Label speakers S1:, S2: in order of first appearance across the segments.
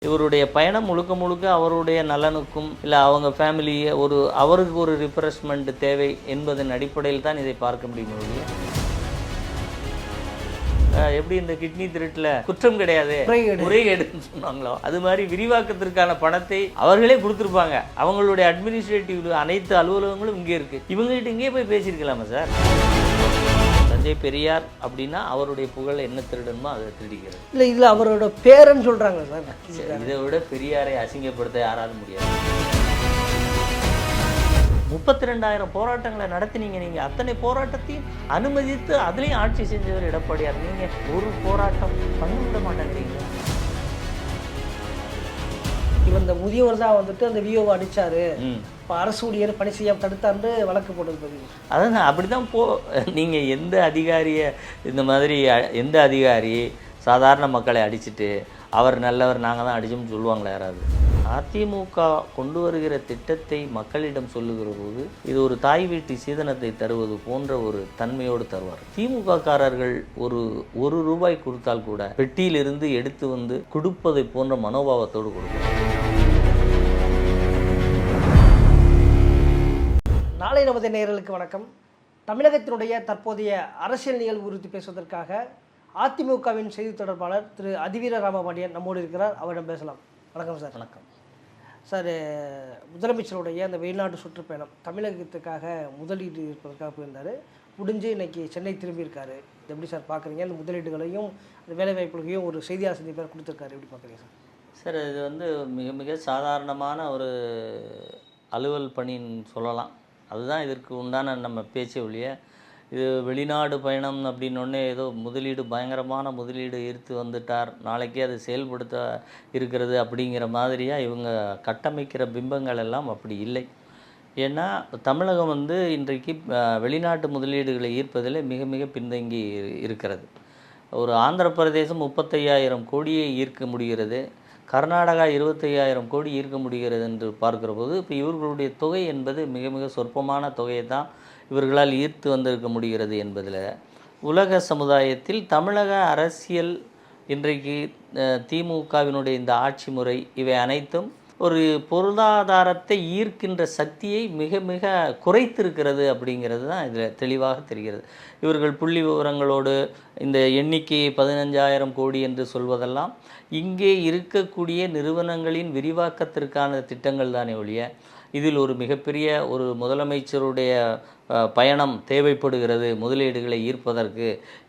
S1: இவருடைய பயணம் முழுக்க முழுக்க அவருடைய நலனுக்கும் இல்லை அவங்க ஃபேமிலியை அவருக்கு ஒரு ரிஃப்ரெஷ்மெண்ட் தேவை என்பதன் அடிப்படையில் தான் இதை பார்க்க முடியும். எப்படி இந்த கிட்னி திருட்டில் குற்றம் கிடையாது முறைகேடுன்னு சொன்னாங்களோ அது மாதிரி விரிவாக்கத்திற்கான பணத்தை அவர்களே கொடுத்துருப்பாங்க. அவங்களுடைய அட்மினிஸ்ட்ரேட்டிவ் அனைத்து அலுவலகங்களும் இங்கே இருக்குது. இவங்ககிட்ட இங்கே போய் பேசியிருக்கலாமா சார்? தஞ்சை பெரியார் அப்படின்னா அவருடைய புகழ் என்ன திருடணுமோ அதை திருடிக்கிறது
S2: இல்லை. இதில் அவரோட பேரன்னு சொல்கிறாங்க சார்.
S1: இதை விட பெரியாரை அசிங்கப்படுத்த யாராலும் முடியாது. 32,000 போராட்டங்களை நடத்தினீங்க. நீங்கள் அத்தனை போராட்டத்தையும் அனுமதித்து அதுலேயும் ஆட்சி செஞ்சவர் எடப்பாடியார். நீங்கள் ஒரு போராட்டம் பண்ண விட மாட்டேங்கிறீங்க.
S2: இவன் இந்த முதியவர் தான் வந்துட்டு அந்த விஓவை அடித்தார், இப்போ அரசு ஊழியர் பணி செய்ய தடுத்தாண்டு வழக்கு போட்டது பதிவு.
S1: அதான் அப்படி தான் நீங்கள் எந்த அதிகாரியை இந்த மாதிரி எந்த அதிகாரி சாதாரண மக்களை அடிச்சுட்டு அவர் நல்லவர் நாங்கள் தான் அடிச்சோம்னு சொல்லுவாங்களே யாராவது? அதிமுக கொண்டு வருகிற திட்டத்தை மக்களிடம் சொல்லுகிற போது இது ஒரு தாய் வீட்டு சீதனத்தை தருவது போன்ற ஒரு தன்மையோடு தருவார். திமுக காரர்கள் ஒரு ரூபாய் கொடுத்தால் கூட பெட்டியிலிருந்து எடுத்து வந்து கொடுப்பதை போன்ற மனோபாவத்தோடு கொடுப்பார்.
S2: நாளை நமது நேயர்களுக்கு வணக்கம். தமிழகத்தினுடைய தற்போதைய அரசியல் நிகழ்வு குறித்து பேசுவதற்காக அதிமுகவின் செய்தி தொடர்பாளர் திரு அதிவீர ராமபாண்டியன் நம்மோடு இருக்கிறார். அவரிடம் பேசலாம். வணக்கம் சார்.
S1: வணக்கம்
S2: சார். முதலமைச்சருடைய அந்த வெளிநாட்டு சுற்றுப்பயணம் தமிழகத்துக்காக முதலீடு இருப்பதற்காக போயிருந்தார். முடிஞ்சு இன்னைக்கு சென்னை திரும்பியிருக்காரு. எப்படி சார் பார்க்குறீங்க? அந்த முதலீடுகளையும் அந்த வேலைவாய்ப்புகளையும் ஒரு செய்தியாளர் சந்திப்பார் கொடுத்துருக்காரு. எப்படி பார்க்குறீங்க சார்?
S1: சார், இது வந்து மிக மிக சாதாரணமான ஒரு அலுவல் பணின்னு சொல்லலாம். அதுதான் இதற்கு உண்டான நம்ம பேச்சை ஒழிய இது வெளிநாடு பயணம் அப்படின்னொன்னே ஏதோ முதலீடு பயங்கரமான முதலீடு ஈர்த்து வந்துட்டார், நாளைக்கே அது செயல்படுத்த இருக்கிறது அப்படிங்கிற மாதிரியாக இவங்க கட்டமைக்கிற பிம்பங்கள் எல்லாம் அப்படி இல்லை. ஏன்னா தமிழகம் வந்து இன்றைக்கு வெளிநாட்டு முதலீடுகளை ஈர்ப்பதில் மிக மிக பின்தங்கி இருக்கிறது. ஒரு ஆந்திர பிரதேசம் 35,000 கோடியை ஈர்க்க முடிகிறது, கர்நாடகா 25,000 கோடி ஈர்க்க முடிகிறது என்று பார்க்குற போது இப்போ இவர்களுடைய தொகை என்பது மிக மிக சொற்பமான தொகையை தான் இவர்களால் ஈர்த்து வந்திருக்க முடிகிறது என்பதில் உலக சமுதாயத்தில் தமிழக அரசியல் இன்றைக்கு திமுகவினுடைய இந்த ஆட்சி முறை இவை அனைத்தும் ஒரு பொருளாதாரத்தை ஈர்க்கின்ற சக்தியை மிக மிக குறைத்திருக்கிறது அப்படிங்கிறது தான் இதில் தெளிவாக தெரிகிறது. இவர்கள் புள்ளி விவரங்களோடு இந்த எண்ணிக்கையை 15,000 கோடி என்று சொல்வதெல்லாம் இங்கே இருக்கக்கூடிய நிறுவனங்களின் விரிவாக்கத்திற்கான திட்டங்கள் தானே ஒழிய இதில் ஒரு மிகப்பெரிய ஒரு முதலமைச்சருடைய பயணம் தேவைப்படுகிறது முதலீடுகளை ஈர்ப்பதற்கு,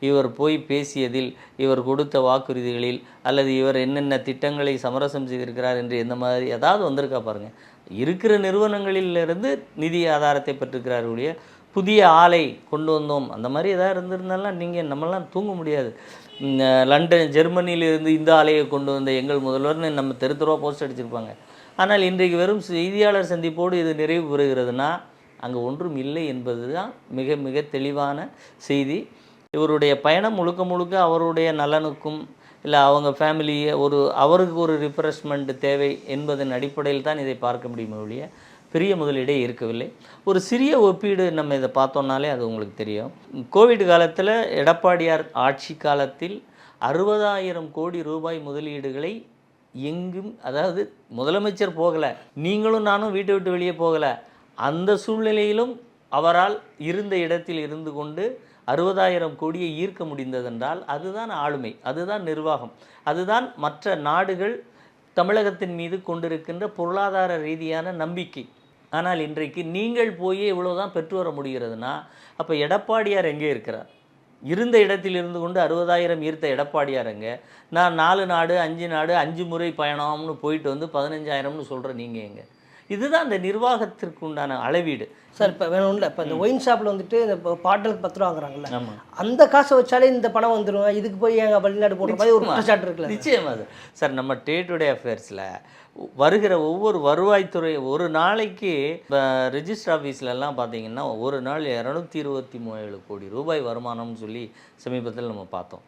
S1: இவர் போய் பேசியதில், இவர் கொடுத்த வாக்குறுதிகளில், அல்லது இவர் என்னென்ன திட்டங்களை சமரசம் செய்திருக்கிறார் என்று எந்த மாதிரி ஏதாவது வந்திருக்கா பாருங்கள். இருக்கிற நிறுவனங்களிலிருந்து நிதி ஆதாரத்தை பெற்றிருக்கிறார்களுடைய புதிய ஆலை கொண்டு வந்தோம் அந்த மாதிரி எதாவது இருந்திருந்தாலும் நீங்கள் நம்மளாம் தூங்க முடியாது. லண்டன் ஜெர்மனியிலிருந்து இந்த ஆலையை கொண்டு வந்த எங்கள் முதல்வர்னு நம்ம தெருத்துருவா போஸ்ட் அடிச்சிருப்பாங்க. ஆனால் இன்றைக்கு வெறும் செய்தியாளர் சந்திப்போடு இது நிறைவு பெறுகிறதுனா அங்கே ஒன்றும் இல்லை என்பது தான் மிக மிக தெளிவான செய்தி. இவருடைய பயணம் முழுக்க முழுக்க அவருடைய நலனுக்கும் இல்லை அவங்க ஃபேமிலியை அவருக்கு ஒரு ரிஃப்ரெஷ்மெண்ட் தேவை என்பதன் அடிப்படையில் தான் இதை பார்க்க முடியுமே ஒழிய பெரிய முதலீடே இருக்கவில்லை. ஒரு சிறிய ஒப்பீடு நம்ம இதை பார்த்தோம்னாலே அது உங்களுக்கு தெரியும். கோவிட் காலத்தில் எடப்பாடியார் ஆட்சி காலத்தில் 60,000 கோடி ரூபாய் முதலீடுகளை எங்கும், அதாவது முதலமைச்சர் போகலை, நீங்களும் நானும் வீட்டை விட்டு வெளியே போகலை, அந்த சூழ்நிலையிலும் அவரால் இருந்த இடத்தில் இருந்து கொண்டு 60,000 கோடியை ஈர்க்க முடிந்ததென்றால் அதுதான் ஆளுமை, அதுதான் நிர்வாகம், அதுதான் மற்ற நாடுகள் தமிழகத்தின் மீது கொண்டிருக்கின்ற பொருளாதார ரீதியான நம்பிக்கை. ஆனால் இன்றைக்கு நீங்கள் போய் இவ்வளோதான் பெற்று வர முடிகிறதுனா அப்போ எடப்பாடியார் எங்கே இருக்கிறார்? இருந்த இடத்தில் இருந்து கொண்டு 60,000 ஈர்த்த எடப்பாடியாருங்க, நான் 4 நாடு 5 நாடு 5 முறை பயணம்னு போயிட்டு வந்து 15,000ன்னு சொல்கிறேன். நீங்கள் எங்கே? இதுதான் இந்த நிர்வாகத்திற்கு உண்டான அளவீடு
S2: சார். இப்போ வேணும் இல்லை, இப்போ இந்த ஒயின் ஷாப்பில் வந்துட்டு இந்த பாட்டிலுக்கு 10 ரூபா வாங்குறாங்கல்ல, அந்த காசை வச்சாலே இந்த பணம் வந்துடும், இதுக்கு போய் எங்கள் வெளிநாடு போடுற மாதிரி ஒரு குற்றச்சாட்டு இருக்குல்ல?
S1: நிச்சயமாக சார். நம்ம டே டு டே அஃபேர்ஸில் வருகிற ஒவ்வொரு வருவாய்த்துறை ஒரு நாளைக்கு ரெஜிஸ்டர் ஆஃபீஸ்லலாம் பார்த்தீங்கன்னா ஒரு நாள் 227 கோடி ரூபாய் வருமானம்னு சொல்லி சமீபத்தில் நம்ம பார்த்தோம்.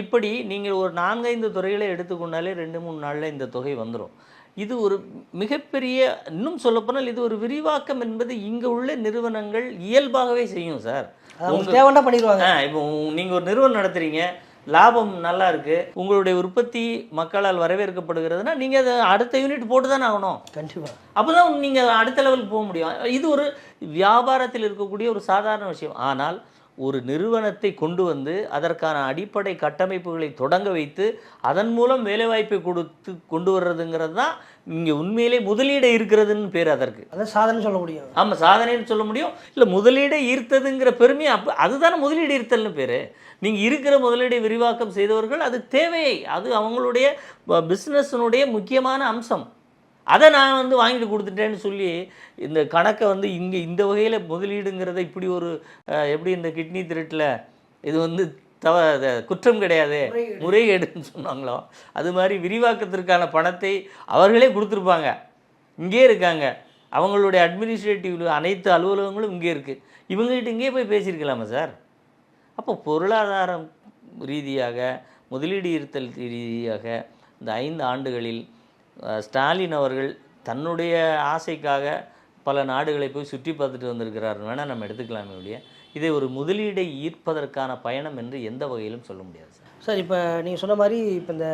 S1: இப்படி நீங்கள் ஒரு 4-5 துறைகளை எடுத்துக்கொண்டாலே 2-3 நாளில் இந்த தொகை வந்துடும். இது ஒரு மிகப்பெரிய, இன்னும் சொல்லப்போனால் இது ஒரு விரிவாக்கம் என்பது இங்கே உள்ள நிறுவனங்கள் இயல்பாகவே செய்யும் சார்.
S2: தேவைன்னா பண்ணிடுவாங்க.
S1: இப்போ நீங்கள் ஒரு நிறுவனம் நடத்துகிறீங்க, லாபம் நல்லா இருக்குது, உங்களுடைய உற்பத்தி மக்களால் வரவேற்கப்படுகிறதுனா நீங்கள் அதை அடுத்த யூனிட் போட்டு தானே ஆகணும்.
S2: கண்டிப்பாக.
S1: அப்போ தான் நீங்கள் அடுத்த லெவலுக்கு போக முடியும். இது ஒரு வியாபாரத்தில் இருக்கக்கூடிய ஒரு சாதாரண விஷயம். ஆனால் ஒரு நிறுவனத்தை கொண்டு வந்து அதற்கான அடிப்படை கட்டமைப்புகளை தொடங்க வைத்து அதன் மூலம் வேலைவாய்ப்பை கொடுத்து கொண்டு வர்றதுங்கிறது தான் இங்கே உண்மையிலே முதலீடு இருக்கிறதுன்னு பேர். அதற்கு
S2: அதான் சாதனை சொல்ல முடியும்.
S1: ஆமாம், சாதனைன்னு சொல்ல முடியும். இல்லை, முதலீடை ஈர்த்ததுங்கிற பெருமை அதுதானே முதலீடு ஈர்த்தல்னு பேர். நீங்கள் இருக்கிற முதலீடை விரிவாக்கம் செய்தவர்கள், அது தேவை, அது அவங்களுடைய பிஸ்னஸினுடைய முக்கியமான அம்சம். அதை நான் வந்து வாங்கிட்டு கொடுத்துட்டேன்னு சொல்லி இந்த கணக்கை வந்து இங்கே இந்த வகையில் முதலீடுங்கிறத இப்படி ஒரு எப்படி இந்த கிட்னி திருட்டில் இது வந்து குற்றம் கிடையாது, முறைகேடுன்னு சொன்னாங்களோ அது மாதிரி விரிவாக்கத்திற்கான பணத்தை அவர்களே கொடுத்துருப்பாங்க. இங்கே இருக்காங்க, அவங்களுடைய அட்மினிஸ்ட்ரேட்டிவ் அனைத்து அலுவலகங்களும் இங்கே இருக்குது. இவங்ககிட்ட இங்கே போய் பேசியிருக்கலாமா சார்? அப்போ பொருளாதாரம் ரீதியாக, முதலீடு ஈர்த்தல் ரீதியாக இந்த 5 ஆண்டுகளில் ஸ்டாலின் அவர்கள் தன்னுடைய ஆசைக்காக பல நாடுகளை போய் சுற்றி பார்த்துட்டு வந்திருக்கிறார் வேணால் நம்ம எடுத்துக்கலாமே ஒழிய இதை ஒரு முதலீடை ஈர்ப்பதற்கான பயணம் என்று எந்த வகையிலும் சொல்ல முடியாது சார்.
S2: சார், இப்போ நீங்கள் சொன்ன மாதிரி இப்போ இந்த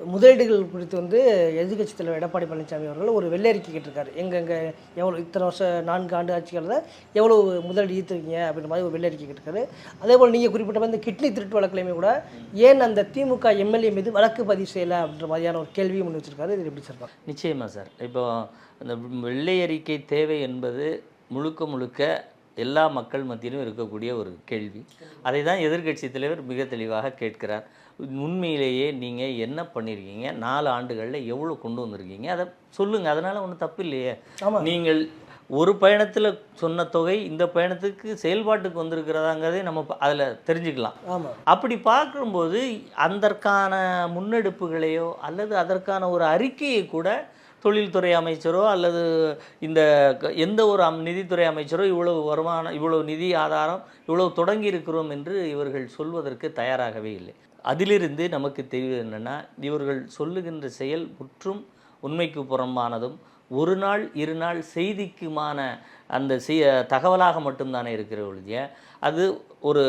S2: முதலீடுகள் குறித்து வந்து எதிர்க்கட்சித் தலைவர் எடப்பாடி பழனிசாமி அவர்கள் ஒரு வெள்ளை அறிக்கை கேட்டிருக்காரு. எங்கெங்கே எவ்வளோ இத்தனை வருஷம் 4 ஆண்டு ஆட்சிகளில் எவ்வளோ முதலீடு ஈர்த்துருக்கீங்க அப்படின்ற மாதிரி ஒரு வெள்ளை அறிக்கை கேட்டிருக்காரு. அதே போல் நீங்கள் குறிப்பிட்ட மாதிரி இந்த கிட்னி திருட்டு வழக்குலையுமே கூட ஏன் அந்த திமுக எம்எல்ஏ மீது வழக்கு பதிவு செய்யலை அப்படின்ற மாதிரியான ஒரு கேள்வியும் முன் வச்சிருக்காரு. இது எப்படி சார்?
S1: நிச்சயமாக சார், இப்போ அந்த வெள்ளை அறிக்கை தேவை என்பது முழுக்க முழுக்க எல்லா மக்கள் மத்தியிலும் இருக்கக்கூடிய ஒரு கேள்வி. அதை தான் எதிர்க்கட்சி தலைவர் மிக தெளிவாக கேட்கிறார். உண்மையிலேயே நீங்கள் என்ன பண்ணியிருக்கீங்க, 4 ஆண்டுகளில் எவ்வளோ கொண்டு வந்திருக்கீங்க, அதை சொல்லுங்கள். அதனால் ஒன்றும் தப்பு இல்லையே. நீங்கள் ஒரு பயணத்தில் சொன்ன தொகை இந்த பயணத்துக்கு செயல்பாட்டுக்கு வந்திருக்கிறதாங்கிறதே நம்ம அதில் தெரிஞ்சுக்கலாம். அப்படி பார்க்கும்போது அதற்கான முன்னெடுப்புகளையோ அல்லது அதற்கான ஒரு அறிக்கையை கூட தொழில்துறை அமைச்சரோ அல்லது இந்த எந்த ஒரு நிதித்துறை அமைச்சரோ இவ்வளவு வருமானம், இவ்வளவு நிதி ஆதாரம், இவ்வளவு தொடங்கி இருக்கிறோம் என்று இவர்கள் சொல்வதற்கு தயாராகவே இல்லை. அதிலிருந்து நமக்கு தெரிவது என்னென்னா, இவர்கள் சொல்லுகின்ற செயல் முற்றும் உண்மைக்கு புறம்பானதும் ஒரு நாள் 2 நாள் செய்திக்குமான அந்த தகவலாக மட்டும்தானே இருக்கிற ஒழிய அது ஒரு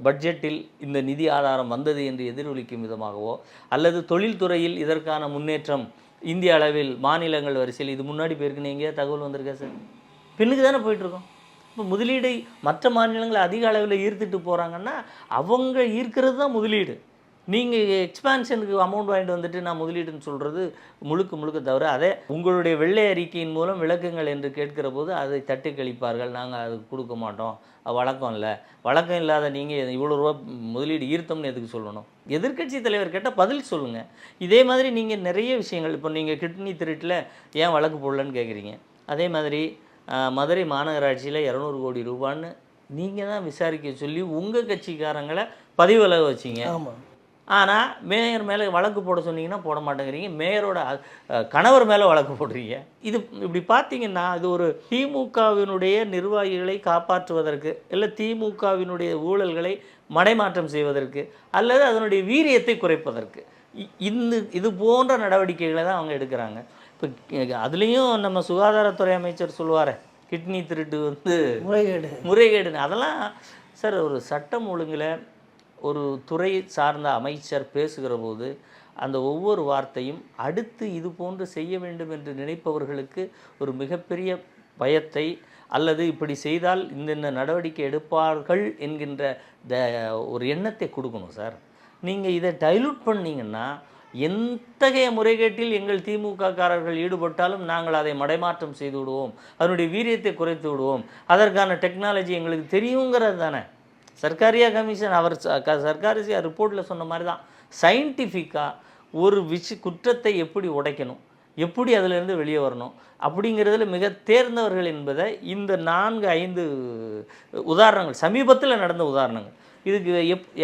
S1: பட்ஜெட்டில் இந்த நிதி ஆதாரம் வந்தது என்று எதிரொலிக்கும் விதமாகவோ அல்லது தொழில்துறையில் இதற்கான முன்னேற்றம் இந்திய அளவில் மாநிலங்கள் வரிசையில் இது முன்னாடி போயிருக்குன்னு எங்கேயா தகவல் வந்திருக்கா சார்? பின்னுக்கு தானே போயிட்டுருக்கோம். இப்போ முதலீடை மற்ற மாநிலங்களை அதிக அளவில் ஈர்த்துட்டு போகிறாங்கன்னா அவங்க ஈர்க்கிறது தான் முதலீடு. நீங்கள் எக்ஸ்பான்ஷனுக்கு அமௌண்ட் வாங்கிட்டு வந்துட்டு நான் முதலீடுன்னு சொல்கிறது முழுக்க தவிர அதே உங்களுடைய வெள்ளை அறிக்கையின் மூலம் விளக்குங்கள் என்று கேட்கிற போது அதை தட்டி கழிப்பார்கள். நாங்கள் அது கொடுக்க மாட்டோம், வழக்கம் இல்லை. வழக்கம் இல்லாத நீங்கள் இவ்வளோ ரூபா முதலீடு ஈர்த்தோம்னு எதுக்கு சொல்லணும்? எதிர்க்கட்சி தலைவர் கேட்டால் பதில் சொல்லுங்கள். இதே மாதிரி நீங்கள் நிறைய விஷயங்கள், இப்போ நீங்கள் கிட்னி திருட்டில் ஏன் வழக்கு போடலன்னு கேட்குறீங்க. அதே மாதிரி மதுரை மாநகராட்சியில் 200 கோடி ரூபான்னு நீங்கள் தான் விசாரிக்க சொல்லி உங்கள் கட்சிக்காரங்களை பதிவலக வச்சிங்க. ஆனால் மேயர் மேலே வழக்கு போட சொன்னீங்கன்னா போட மாட்டேங்கிறீங்க. மேயரோட கணவர் மேலே வழக்கு போடுறீங்க. இது இப்படி பார்த்தீங்கன்னா இது ஒரு திமுகவினுடைய நிர்வாகிகளை காப்பாற்றுவதற்கு, இல்லை திமுகவினுடைய ஊழல்களை மடைமாற்றம் செய்வதற்கு, அல்லது அதனுடைய வீரியத்தை குறைப்பதற்கு இது போன்ற நடவடிக்கைகளை தான் அவங்க எடுக்கிறாங்க. இப்போ அதுலேயும் நம்ம சுகாதாரத்துறை அமைச்சர் சொல்லுவார், கிட்னி திருட்டு வந்து முறைகேடுன்னு. அதெல்லாம் சார் ஒரு சட்டம் ஒழுங்கில் ஒரு துறை சார்ந்த அமைச்சர் பேசுகிற போது அந்த ஒவ்வொரு வார்த்தையும் அடுத்து இது போன்று செய்ய வேண்டும் என்று நினைப்பவர்களுக்கு ஒரு மிகப்பெரிய பயத்தை அல்லது இப்படி செய்தால் இந்த நடவடிக்கை எடுப்பார்கள் என்கின்ற ஒரு எண்ணத்தை கொடுக்கணும் சார். நீங்கள் இதை டைலூட் பண்ணிங்கன்னா எத்தகைய முறைகேட்டில் எங்கள் திமுககாரர்கள் ஈடுபட்டாலும் நாங்கள் அதை மடைமாற்றம் செய்து விடுவோம், அதனுடைய வீரியத்தை குறைத்து விடுவோம், அதற்கான டெக்னாலஜி எங்களுக்கு தெரியுங்கிறது தானே. சர்க்காரியா கமிஷன் அவர் சர்க்காரியா ரிப்போர்ட்டில் சொன்ன மாதிரி தான் சயின்டிஃபிக்காக ஒரு குற்றத்தை எப்படி உடைக்கணும், எப்படி அதிலிருந்து வெளியே வரணும் அப்படிங்கிறதுல மிக தேர்ந்தவர்கள் என்பதை இந்த 4-5 உதாரணங்கள், சமீபத்தில் நடந்த உதாரணங்கள், இதுக்கு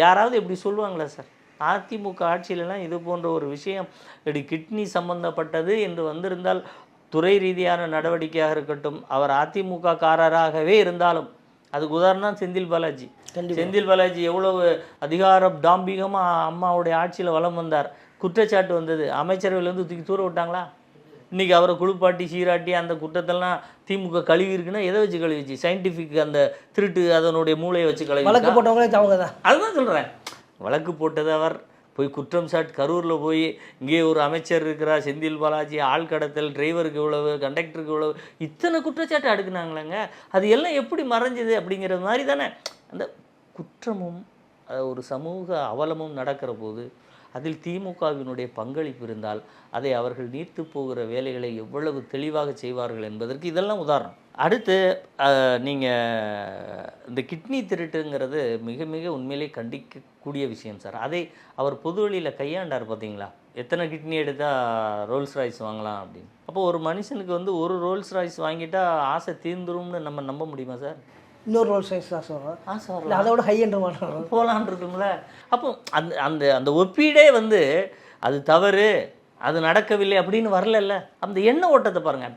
S1: யாராவது எப்படி சொல்லுவாங்களா சார்? அதிமுக ஆட்சியிலலாம் இது போன்ற ஒரு விஷயம் இப்படி கிட்னி சம்பந்தப்பட்டது என்று வந்திருந்தால் துறை ரீதியான நடவடிக்கையாக இருக்கட்டும், அவர் அதிமுக காரராகவே இருந்தாலும், அதுக்கு உதாரணம் செந்தில் பாலாஜி. செந்தில் பாலாஜி எவ்வளவு அதிகார டாம்பிகமாக அம்மாவுடைய ஆட்சியில் வலம் வந்தார். குற்றச்சாட்டு வந்தது, அமைச்சரவையிலேருந்து தூக்கி தூர விட்டாங்களா? இன்றைக்கி அவரை குளிப்பாட்டி சீராட்டி அந்த குற்றத்தெல்லாம் திமுக கழுவி இருக்குன்னா எதை வச்சு கழுவிச்சு? சயின்டிஃபிக் அந்த திருட்டு அதனுடைய மூளையை வச்சு கழுவி. வழக்கு போட்டவங்களே அவங்க தான். அதுதான் சொல்கிறேன். வழக்கு போட்டது அவர். போய் குற்றம் சாட்டு கரூரில் போய் இங்கே ஒரு அமைச்சர் இருக்கிறார் செந்தில் பாலாஜி, ஆள் கடத்தல், டிரைவருக்கு இவ்வளவு, கண்டக்டருக்கு இவ்வளவு, இத்தனை குற்றச்சாட்டு அடுக்குனாங்களேங்க. அது எல்லாம் எப்படி மறைஞ்சுது அப்படிங்கிற மாதிரி தானே அந்த குற்றமும் ஒரு சமூக அவலமும் நடக்கிற போது அதில் திமுகவினுடைய பங்களிப்பு இருந்தால் அதை அவர்கள் நீர்த்து போகிற வேலைகளை எவ்வளவு தெளிவாக செய்வார்கள் என்பதற்கு இதெல்லாம் உதாரணம். அடுத்து நீங்கள் இந்த கிட்னி திருட்டுங்கிறது மிக மிக உண்மையிலே கண்டிக்கக்கூடிய விஷயம் சார். அதை அவர் பொது வழியில் கையாண்டார் பார்த்தீங்களா? எத்தனை கிட்னி எடுத்தால் ரோல்ஸ் ராய்ஸ் வாங்கலாம் அப்படின்னு. அப்போ ஒரு மனுஷனுக்கு வந்து ஒரு ரோல்ஸ் ராய்ஸ் வாங்கிட்டா ஆசை தீர்ந்துரும்னு நம்ம நம்ப முடியுமா சார்?
S2: இன்னொரு ரோல் சைஸ் தான் சார்
S1: ஆசை
S2: அதோட ஹை என்ற மாதிரி
S1: போகலான் இருக்குங்களே. அப்போ அந்த அந்த அந்த ஒப்பீடே வந்து அது தவறு, அது நடக்கவில்லை அப்படின்னு வரலல்ல. அந்த எண்ண ஓட்டத்தை பாருங்கள்.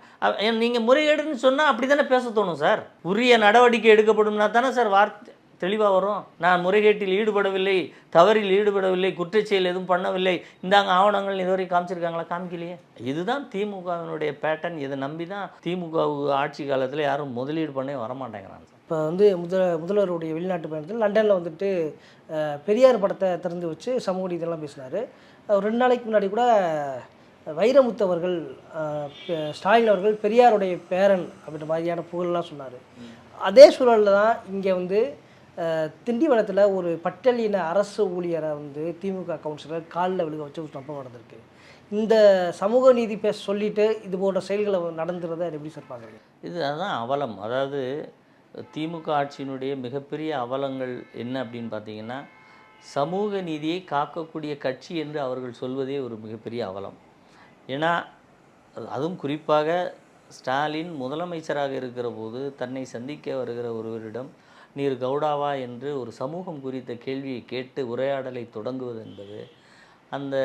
S1: நீங்கள் முறைகேடுன்னு சொன்னால் அப்படி தானே பேச தோணும் சார். உரிய நடவடிக்கை எடுக்கப்படும்னா தானே சார் வார்த்தை தெளிவாக வரும். நான் முறைகேட்டில் ஈடுபடவில்லை, தவறில் ஈடுபடவில்லை, குற்றச்செயல் எதுவும் பண்ணவில்லை, இந்தாங்க ஆவணங்கள் இதுவரை காமிச்சிருக்காங்களா? காமிக்கலையே. இதுதான் திமுகவினுடைய பேட்டர்ன். இதை நம்பி தான் திமுக ஆட்சி காலத்தில் யாரும் முதலீடு பண்ணே வரமாட்டேங்கிறாங்க சார்.
S2: இப்போ வந்து முதல்வருடைய வெளிநாட்டு பயணத்தில் லண்டனில் வந்துட்டு பெரியார் படத்தை திறந்து வச்சு சமூக நீதியெல்லாம் பேசினார். ஒரு 2 நாளைக்கு முன்னாடி கூட வைரமுத்து அவர்கள் ஸ்டாலின் அவர்கள் பெரியாருடைய பேரன் அப்படின்ற மாதிரியான புகழெல்லாம் சொன்னார். அதே சூழலில் தான் இங்கே வந்து திண்டிவனத்தில் ஒரு பட்டியலின அரசு ஊழியரை வந்து திமுக கவுன்சிலர் காலில் விழுக வச்சு ஒரு சம்பவம் நடந்திருக்கு. இந்த சமூக நீதி பேச சொல்லிட்டு இது போன்ற செயல்களை நடந்துறதை எப்படி சார் பார்க்குறீங்க?
S1: இது அதுதான் அவலம். அதாவது திமுக ஆட்சியினுடைய மிகப்பெரிய அவலங்கள் என்ன அப்படின்னு பார்த்தீங்கன்னா, சமூக நீதியை காக்கக்கூடிய கட்சி என்று அவர்கள் சொல்வதே ஒரு மிகப்பெரிய அவலம். ஏன்னா அதுவும் குறிப்பாக ஸ்டாலின் முதலமைச்சராக இருக்கிற போது தன்னை சந்திக்க வருகிற ஒருவரிடம் நீர் கவுடாவா என்று ஒரு சமூகம் குறித்த கேள்வியை கேட்டு உரையாடலை தொடங்குவது என்பது அந்த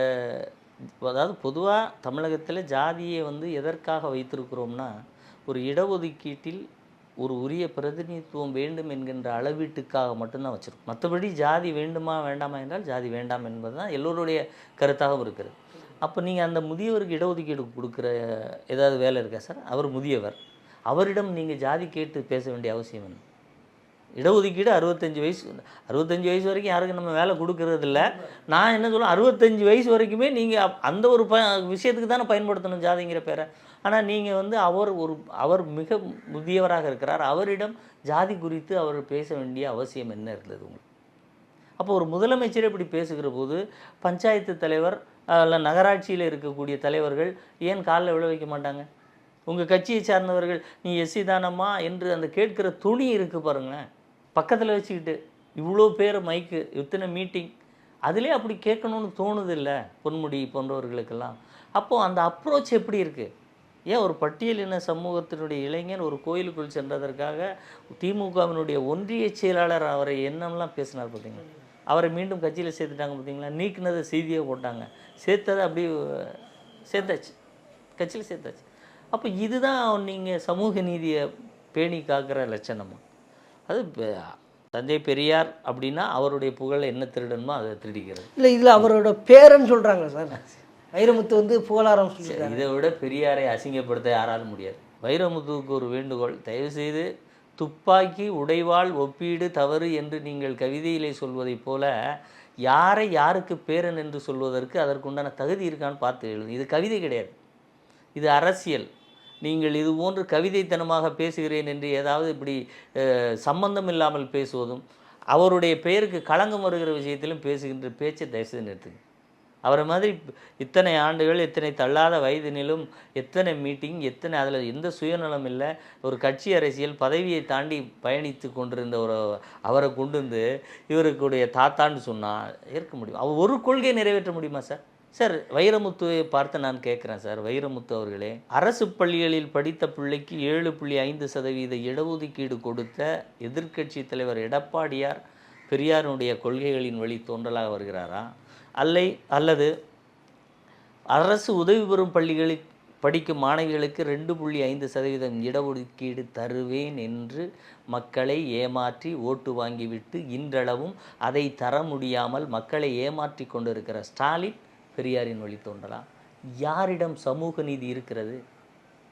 S1: அதாவது பொதுவாக தமிழகத்தில் ஜாதியை வந்து எதற்காக வைத்திருக்கிறோம்னா, ஒரு இடஒதுக்கீட்டில் ஒரு உரிய பிரதிநிதித்துவம் வேண்டும் என்கின்ற அளவீட்டுக்காக மட்டும்தான் வச்சுருக்கோம். மற்றபடி ஜாதி வேண்டுமா வேண்டாமா என்றால் ஜாதி வேண்டாம் என்பது தான் எல்லோருடைய கருத்தாகவும் இருக்கிறது. அப்போ நீங்கள் அந்த முதியவருக்கு இடஒதுக்கீடு கொடுக்குற ஏதாவது வேலை இருக்கா சார்? அவர் முதியவர், அவரிடம் நீங்கள் ஜாதி கேட்டு பேச வேண்டிய அவசியம் என்ன? இடஒதுக்கீடு 65 வயசு வரைக்கும் யாருக்கும் நம்ம வேலை கொடுக்கறதில்ல. நான் என்ன சொல்லுவேன், 65 வயசு வரைக்குமே நீங்கள் அந்த ஒரு விஷயத்துக்கு தானே பயன்படுத்தணும் ஜாதிங்கிற பேரை. ஆனால் நீங்கள் வந்து அவர் மிக முதியவராக இருக்கிறார், அவரிடம் ஜாதி குறித்து அவர் பேச வேண்டிய அவசியம் என்ன இருந்தது உங்களுக்கு? அப்போ ஒரு முதலமைச்சர் இப்படி பேசுகிற போது பஞ்சாயத்து தலைவர் இல்லை நகராட்சியில் இருக்கக்கூடிய தலைவர்கள் ஏன் காலில் விழ வைக்க மாட்டாங்க? உங்கள் கட்சியை சார்ந்தவர்கள் நீ எஸ்சி தானம்மா என்று அந்த கேட்குற துணி இருக்குது பாருங்களேன், பக்கத்தில் வச்சுக்கிட்டு இவ்வளோ பேர் மைக்கு, இத்தனை மீட்டிங், அதிலே அப்படி கேட்கணும்னு தோணுதில்லை பொன்முடி போன்றவர்களுக்கெல்லாம். அப்போது அந்த அப்ரோச் எப்படி இருக்குது? ஏன் ஒரு பட்டியலின சமூகத்தினுடைய இளைஞன் ஒரு கோயிலுக்குள் சென்றதற்காக திமுகவினுடைய ஒன்றிய செயலாளர் அவரை என்னெல்லாம் பேசினார் பார்த்தீங்களா? அவரை மீண்டும் கட்சியில் சேர்த்துட்டாங்க பார்த்தீங்களா? நீக்கினதை செய்தியை போட்டாங்க, சேர்த்ததை அப்படியே சேர்த்தாச்சு, கட்சியில் சேர்த்தாச்சு. அப்போ இதுதான் நீங்கள் சமூக நீதியை பேணி காக்கிற லட்சணமா? அது தந்தை பெரியார் அப்படின்னா அவருடைய புகழை என்ன திருடணுமோ அதை திருடிக்கிறது
S2: இல்லை. இதில் அவரோட பேரன்னு சொல்கிறாங்க சார். வைரமுத்து வந்து புகழாரம் சொல்லியிருக்காரு.
S1: இதை விட பெரியாரை அசிங்கப்படுத்த யாராலும் முடியாது. வைரமுத்துவுக்கு ஒரு வேண்டுகோள், தயவுசெய்து துப்பாக்கி உடைவாள் ஒப்பீடு தவறு என்று நீங்கள் கவிதையிலே சொல்வதைப் போல யாரை யாருக்கு பேரன் என்று சொல்வதற்கு அதற்குண்டான தகுதி இருக்கான்னு பார்த்து எழுது. இது கவிதை கிடையாது, இது அரசியல். நீங்கள் இது போன்று கவிதைத்தனமாக பேசுகிறேன் என்று ஏதாவது இப்படி சம்பந்தம் இல்லாமல் பேசுவதும் அவருடைய பெயருக்கு களங்கம் வருகிற விஷயத்திலும் பேசுகின்ற பேச்சை தயவுசெய்து நிறுத்துங்க. அவரை மாதிரி இத்தனை ஆண்டுகள், இத்தனை தள்ளாத வயதினிலும் எத்தனை மீட்டிங், எத்தனை அதில் எந்த சுயநலம் இல்லை, ஒரு கட்சி அரசியல் பதவியை தாண்டி பயணித்து கொண்டிருந்த அவரை கொண்டு வந்து இவருக்குடைய தாத்தான்னு சொன்னால் ஏற்க முடியும்? அவர் ஒரு கொள்கையை நிறைவேற்ற முடியுமா சார்? சார் வைரமுத்துவை பார்த்து நான் கேட்குறேன் சார், வைரமுத்து அவர்களே, அரசு பள்ளிகளில் படித்த பிள்ளைக்கு 7.5% இடஒதுக்கீடு கொடுத்த எதிர்க்கட்சி தலைவர் எடப்பாடியார் பெரியாருடைய கொள்கைகளின் வழி தோன்றலாக வருகிறாரா? அல்லது அரசு உதவி பெறும் பள்ளிகளில் படிக்கும் மாணவிகளுக்கு 2.5% இடஒதுக்கீடு தருவேன் என்று மக்களை ஏமாற்றி ஓட்டு வாங்கிவிட்டு இன்றளவும் அதை தர முடியாமல் மக்களை ஏமாற்றி கொண்டிருக்கிற ஸ்டாலின் பெரியாரின் வழி தோன்றலாம்? யாரிடம் சமூக நீதி இருக்கிறது?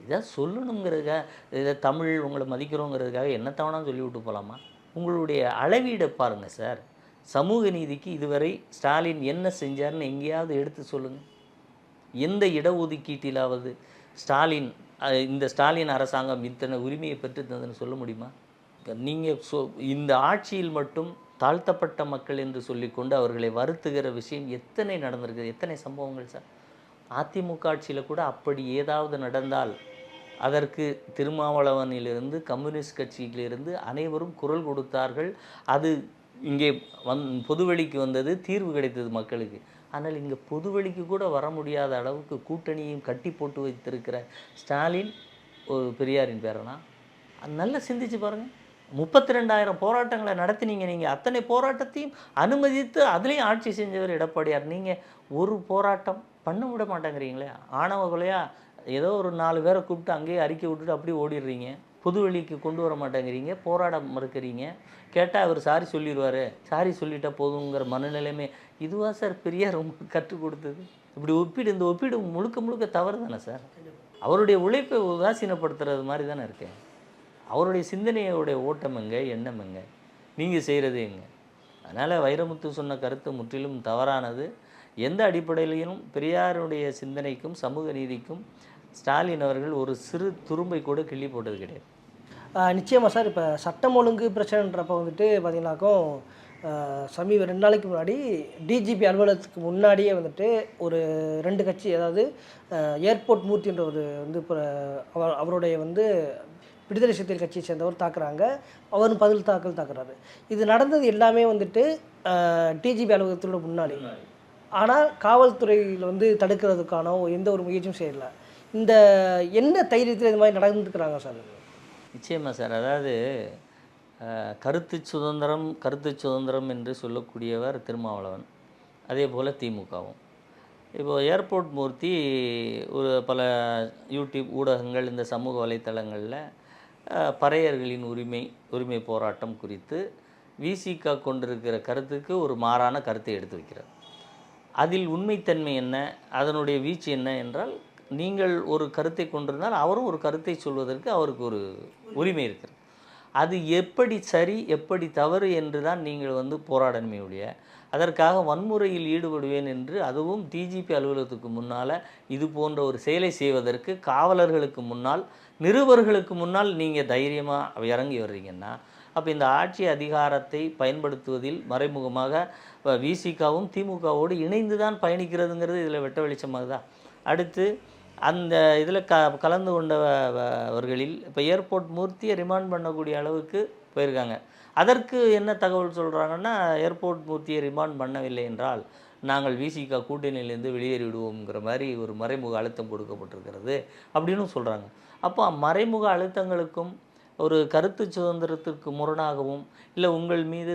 S1: இதை சொல்லணுங்கிறதுக்காக, இதை தமிழ் உங்களை மதிக்கிறோங்கிறதுக்காக என்ன தவணா சொல்லிவிட்டு போகலாமா? உங்களுடைய அளவீடை பாருங்கள் சார். சமூக நீதிக்கு இதுவரை ஸ்டாலின் என்ன செஞ்சார்னு எங்கேயாவது எடுத்து சொல்லுங்கள். எந்த இடஒதுக்கீட்டிலாவது ஸ்டாலின் இந்த ஸ்டாலின் அரசாங்கம் இத்தனை உரிமையை பெற்று தந்ததுன்னு சொல்ல முடியுமா? நீங்கள் இந்த ஆட்சியில் மட்டும் தாழ்த்தப்பட்ட மக்கள் என்று சொல்லிக்கொண்டு அவர்களை வருத்துகிற விஷயம் எத்தனை நடந்திருக்கு, எத்தனை சம்பவங்கள் சார். அதிமுக ஆட்சியில் கூட அப்படி ஏதாவது நடந்தால் அதற்கு திருமாவளவனிலிருந்து கம்யூனிஸ்ட் கட்சியிலிருந்து அனைவரும் குரல் கொடுத்தார்கள். அது இங்கே பொதுவெளிக்கு வந்தது, தீர்வு கிடைத்தது மக்களுக்கு. ஆனால் இங்கே பொதுவெளிக்கு கூட வர முடியாத அளவுக்கு கூட்டணியும் கட்டி போட்டு வைத்திருக்கிற ஸ்டாலின் ஒரு பெரியாரின் பேரனா? நல்லா சிந்திச்சு பாருங்கள். 32,000 போராட்டங்களை நடத்தினீங்க. நீங்கள் அத்தனை போராட்டத்தையும் அனுமதித்து அதுலேயும் ஆட்சி செஞ்சவர் எடப்பாடியார். நீங்கள் ஒரு போராட்டம் பண்ண விட மாட்டேங்கிறீங்களே. ஆணவ கொலையாக ஏதோ ஒரு 4 பேரை கூப்பிட்டு அங்கேயே அறிக்கை விட்டுட்டு அப்படியே ஓடிடுறீங்க. பொதுவெளிக்கு கொண்டு வர மாட்டேங்கிறீங்க, போராட மறுக்கிறீங்க. கேட்டால் அவர் சாரி சொல்லிடுவார், சாரி சொல்லிட்டா போதுங்கிற மனநிலைமை. இதுவா சார் பெரியார் உங்களுக்கு கற்றுக் கொடுத்தது? இப்படி இந்த ஒப்பீடு முழுக்க முழுக்க தவறு தானே சார். அவருடைய உழைப்பை உதாசீனப்படுத்துறது மாதிரி தானே இருக்கு. அவருடைய சிந்தனையோடைய ஓட்டம் எங்க, எண்ணம் எங்க, நீங்கள் செய்கிறது எங்க? அதனால் வைரமுத்து சொன்ன கருத்து முற்றிலும் தவறானது. எந்த அடிப்படையிலும் பெரியாருடைய சிந்தனைக்கும் சமூக நீதிக்கும் ஸ்டாலின் அவர்கள் ஒரு சிறு துரும்பை கூட கிள்ளி போட்டது கிடையாது.
S2: நிச்சயமாக சார். இப்போ சட்டம் ஒழுங்கு பிரச்சனைன்றப்போ வந்துட்டு பார்த்தீங்கன்னாக்கும் 2 நாளைக்கு முன்னாடி டிஜிபி அலுவலகத்துக்கு முன்னாடியே வந்துட்டு ஒரு 2 கட்சி, அதாவது ஏர்போர்ட் மூர்த்தின்ற ஒரு வந்து இப்போ அவருடைய வந்து விடுதலை சிறுத்தைகள் கட்சியை சேர்ந்தவர் தாக்குறாங்க. அவரும் பதில் தாக்குறாரு. இது நடந்தது எல்லாமே வந்துட்டு டிஜிபி அலுவலகத்தோட முன்னாடி. ஆனால் காவல்துறையில் வந்து தடுக்கிறதுக்கான எந்த ஒரு முயற்சியும் செய்யலை. இந்த என்ன தைரியத்தில் இது மாதிரி நடந்துக்கிறாங்க சார்?
S1: நிச்சயமாக சார். அதாவது கருத்து சுதந்திரம் என்று சொல்லக்கூடியவர் திருமாவளவன், அதே போல் திமுகவும். இப்போது ஏர்போர்ட் மூர்த்தி ஒரு பல யூடியூப் ஊடகங்கள், இந்த சமூக வலைத்தளங்களில் பறையர்களின் உரிமை போராட்டம் குறித்து விசிக கொண்டிருக்கிற கருத்துக்கு ஒரு மாறான கருத்தை எடுத்து வைக்கிறார். அதில் உண்மைத்தன்மை என்ன, அதனுடைய வீச்சு என்ன என்றால், நீங்கள் ஒரு கருத்தை கொண்டிருந்தால் அவரும் ஒரு கருத்தை சொல்வதற்கு அவருக்கு ஒரு உரிமை இருக்கிறது. அது எப்படி சரி எப்படி தவறு என்று தான் நீங்கள் வந்து போராடணுமே ஒழிய, அதற்காக வன்முறையில் ஈடுபடுவேன் என்று, அதுவும் டிஜிபி அலுவலகத்துக்கு முன்னால் இது போன்ற ஒரு செயலை செய்வதற்கு காவலர்களுக்கு முன்னால், நிருபர்களுக்கு முன்னால் நீங்கள் தைரியமாக இறங்கி வர்றீங்கன்னா, அப்போ இந்த ஆட்சி அதிகாரத்தை பயன்படுத்துவதில் மறைமுகமாக விசிகாவும் திமுகவோடு இணைந்து தான் பயணிக்கிறதுங்கிறது இதில் வெட்ட வெளிச்சமாக தான். அடுத்து அந்த இதில் கலந்து கொண்டவர்களில் இப்போ ஏர்போர்ட் மூர்த்தியை ரிமாண்ட் பண்ணக்கூடிய அளவுக்கு போயிருக்காங்க. அதற்கு என்ன தகவல் சொல்கிறாங்கன்னா, ஏர்போர்ட் மூர்த்தியை ரிமாண்ட் பண்ணவில்லை என்றால் நாங்கள் விசிக கூட்டணியிலேருந்து வெளியேறி விடுவோங்கிற மாதிரி ஒரு மறைமுக அழுத்தம் கொடுக்கப்பட்டிருக்கிறது அப்படின்னு சொல்கிறாங்க. அப்போ மறைமுக அழுத்தங்களுக்கும் ஒரு கருத்து சுதந்திரத்திற்கு முரணாகவும், இல்லை உங்கள் மீது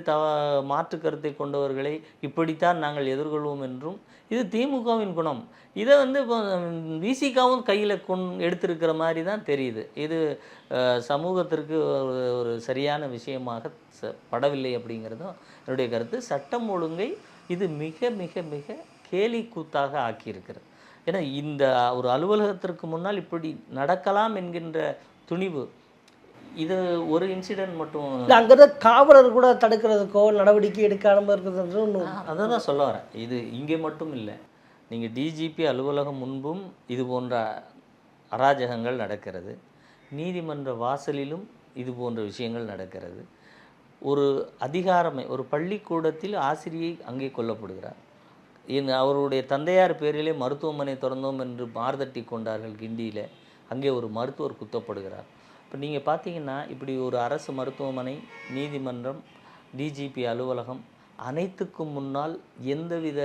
S1: மாற்று கருத்தை கொண்டவர்களை இப்படித்தான் நாங்கள் எதிர்கொள்வோம் என்றும், இது திமுகவின் குணம். இதை வந்து இப்போ விசிகாவும் கையில் எடுத்திருக்கிற மாதிரி தான் தெரியுது. இது சமூகத்திற்கு ஒரு சரியான விஷயமாக படவில்லை அப்படிங்கிறதும் என்னுடைய கருத்து. சட்டம் ஒழுங்கை இது மிக மிக மிக கேலி கூத்தாக ஆக்கியிருக்கிறது. ஏன்னா இந்த ஒரு அலுவலகத்திற்கு முன்னால் இப்படி நடக்கலாம் என்கின்ற துணிவு, இது ஒரு இன்சிடென்ட் மட்டும்
S2: அங்கே காவலர் கூட தடுக்கிறதுக்கோ நடவடிக்கை எடுக்காமல் இருக்கிறது.
S1: அதை தான் சொல்ல வரேன். இது இங்கே மட்டும் இல்லை, நீங்கள் டிஜிபி அலுவலகம் முன்பும் இது போன்ற அராஜகங்கள் நடக்கிறது. நீதிமன்ற வாசலிலும் இது போன்ற விஷயங்கள் நடக்கிறது. ஒரு அதிகாரமே, ஒரு பள்ளிக்கூடத்தில் ஆசிரியை அங்கே கொல்லப்படுகிறார். அவருடைய தந்தையார் பேரிலே மருத்துவமனை திறந்தோம் என்று மார்தட்டி கொண்டார்கள் கிண்டியில். அங்கே ஒரு மருத்துவர் குத்தப்படுகிறார். இப்போ நீங்கள் பார்த்தீங்கன்னா, இப்படி ஒரு அரசு மருத்துவமனை, நீதிமன்றம், டிஜிபி அலுவலகம் அனைத்துக்கும் முன்னால் எந்தவித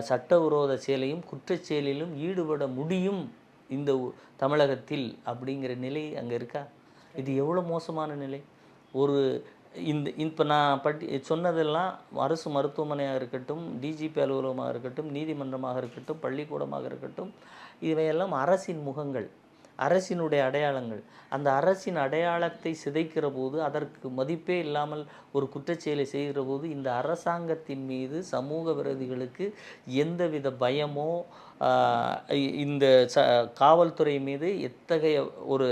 S1: சட்டவிரோத செயலையும் குற்றச்செயலிலும் ஈடுபட முடியும் இந்த தமிழகத்தில் அப்படிங்கிற நிலை அங்கே இருக்கா? இது எவ்வளோ மோசமான நிலை. ஒரு இப்போ நான் சொன்னதெல்லாம் அரசு மருத்துவமனையாக இருக்கட்டும், டிஜிபி அலுவலகமாக இருக்கட்டும், நீதிமன்றமாக இருக்கட்டும், பள்ளிக்கூடமாக இருக்கட்டும், இவையெல்லாம் அரசின் முகங்கள், அரசினுடைய அடையாளங்கள். அந்த அரசின் அடையாளத்தை சிதைக்கிற போது, அதற்கு மதிப்பே இல்லாமல் ஒரு குற்றச்செயலை செய்கிற போது, இந்த அரசாங்கத்தின் மீது சமூக விரோதிகளுக்கு எந்தவித பயமோ, இந்த காவல்துறை மீது எத்தகைய ஒரு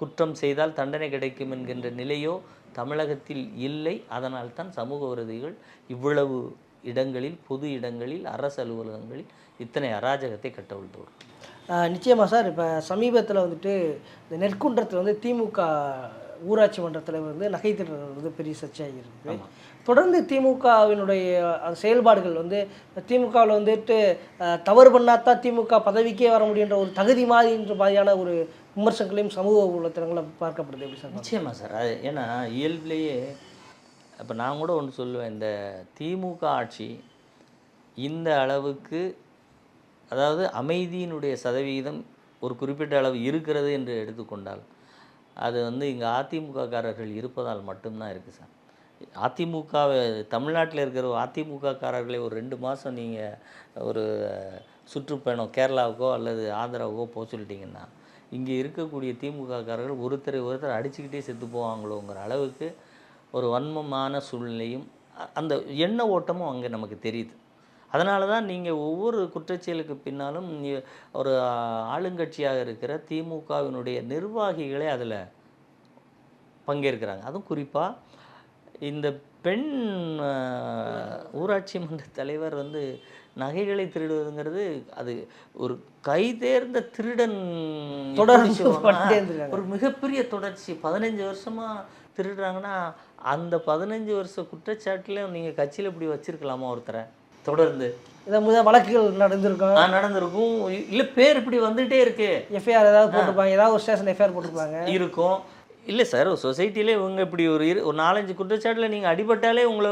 S1: குற்றம் செய்தால் தண்டனை கிடைக்கும் என்கின்ற நிலையோ தமிழகத்தில் இல்லை. அதனால் தான் சமூக விரோதிகள் இவ்வளவு இடங்களில், பொது இடங்களில், அரசு அலுவலகங்களில் இத்தனை அராஜகத்தை கட்டவிழ்த்து வருகிறார்கள்.
S2: நிச்சயமாக சார். இப்போ சமீபத்தில் வந்துட்டு இந்த நெற்குன்றத்தில் வந்து திமுக ஊராட்சி மன்ற தலைவர் வந்து நகை திருடுறது வந்து பெரிய சர்ச்சையாக இருக்குது. தொடர்ந்து திமுகவினுடைய செயல்பாடுகள் வந்து திமுகவில் வந்துட்டு தவறு பண்ணாதான் திமுக பதவிக்கே வர முடியுன்ற ஒரு தகுதி மாதிரியான ஒரு விமர்சனங்களையும் சமூக ஊடகத்தலங்களும் பார்க்கப்படுது. எப்படி சார்?
S1: நிச்சயமாக சார். அது ஏன்னா இயல்பிலேயே இப்போ நான் கூட ஒன்று சொல்லுவேன், இந்த திமுக ஆட்சி இந்த அளவுக்கு, அதாவது அமைதியினுடைய சதவிகிதம் ஒரு குறிப்பிட்ட அளவு இருக்கிறது என்று எடுத்துக்கொண்டால் அது வந்து இங்கே அதிமுககாரர்கள் இருப்பதால் மட்டும்தான் இருக்குது சார். அதிமுகவை தமிழ்நாட்டில் இருக்கிற அதிமுககாரர்களை ஒரு 2 மாதம் நீங்கள் ஒரு சுற்றுப்பயணம் கேரளாவுக்கோ அல்லது ஆந்திராவுக்கோ போக சொல்லிட்டிங்கன்னா இங்கே இருக்கக்கூடிய திமுககாரர்கள் ஒருத்தர் அடிச்சுக்கிட்டே செத்து போவாங்களோங்கிற அளவுக்கு ஒரு வன்மமான சூழ்நிலையும் அந்த எண்ண ஓட்டமும் அங்கே நமக்கு தெரியுது. அதனால தான் நீங்கள் ஒவ்வொரு குற்றச்செயலுக்கு பின்னாலும் ஒரு ஆளுங்கட்சியாக இருக்கிற திமுகவினுடைய நிர்வாகிகளே அதில் பங்கேற்கிறாங்க. அதுவும் குறிப்பாக இந்த பெண் ஊராட்சி மன்ற தலைவர் வந்து நகைகளை திருடுவதுங்கிறது அது ஒரு கைதேர்ந்த திருடன்
S2: தொடர்ந்து
S1: ஒரு மிகப்பெரிய தொடர்ச்சி. 15 வருஷமாக திருடுறாங்கன்னா அந்த 15 வருஷ குற்றச்சாட்டுலையும் நீங்கள் கட்சியில் இப்படி வச்சுருக்கலாமா ஒருத்தரை தொடர்ந்து?
S2: வழக்குகள் நடந்திருக்கும்.
S1: இல்லை பேர் இப்படி வந்துகிட்டே இருக்கு.
S2: எஃப்ஐஆர் ஏதாவது போட்டிருப்பாங்க, ஏதாவது ஒரு ஸ்டேஷன் எஃப்ஐஆர் போட்டிருப்பாங்க
S1: இருக்கும். இல்லை சார், சொசைட்டிலே இவங்க இப்படி ஒரு 4-5 குற்றச்சாட்டில் நீங்கள் அடிபட்டாலே உங்களை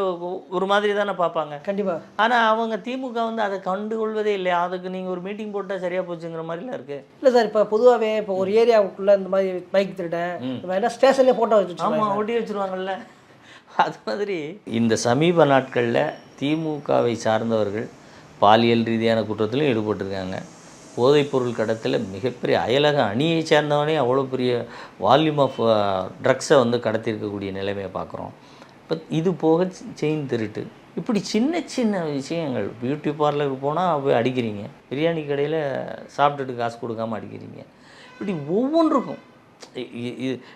S1: ஒரு மாதிரி தானே பார்ப்பாங்க.
S2: கண்டிப்பாக.
S1: ஆனால் அவங்க திமுக வந்து அதை கண்டுகொள்வதே இல்லையா? அதுக்கு நீங்கள் ஒரு மீட்டிங் போட்டால் சரியாக போச்சுங்கிற மாதிரிலாம் இருக்குது.
S2: இல்லை சார், இப்போ பொதுவாகவே இப்போ ஒரு ஏரியாவுக்குள்ளே இந்த மாதிரி பைக் திருடன் ஸ்டேஷன்லேயே ஃபோட்டோ வச்சு,
S1: ஆமாம், ஒட்டி வச்சுருவாங்கல்ல. அது மாதிரி இந்த சமீப நாட்களில் திமுகவை சார்ந்தவர்கள் பாலியல் ரீதியான குற்றத்திலும் ஈடுபட்டிருக்காங்க. போதைப்பொருள் கடத்தில் மிகப்பெரிய அயலக அணியை சேர்ந்தவனே அவ்வளோ பெரிய வால்யூம் ஆஃப் ட்ரக்ஸை வந்து கடத்தியிருக்கக்கூடிய நிலைமையை பார்க்குறோம். இப்போ இது போக செயின் திருட்டு, இப்படி சின்ன சின்ன விஷயங்கள். பியூட்டி பார்லருக்கு போனால் போய் அடிக்கிறீங்க, பிரியாணி கடையில் சாப்பிட்டுட்டு காசு கொடுக்காமல் அடிக்கிறீங்க. இப்படி ஒவ்வொன்றுக்கும்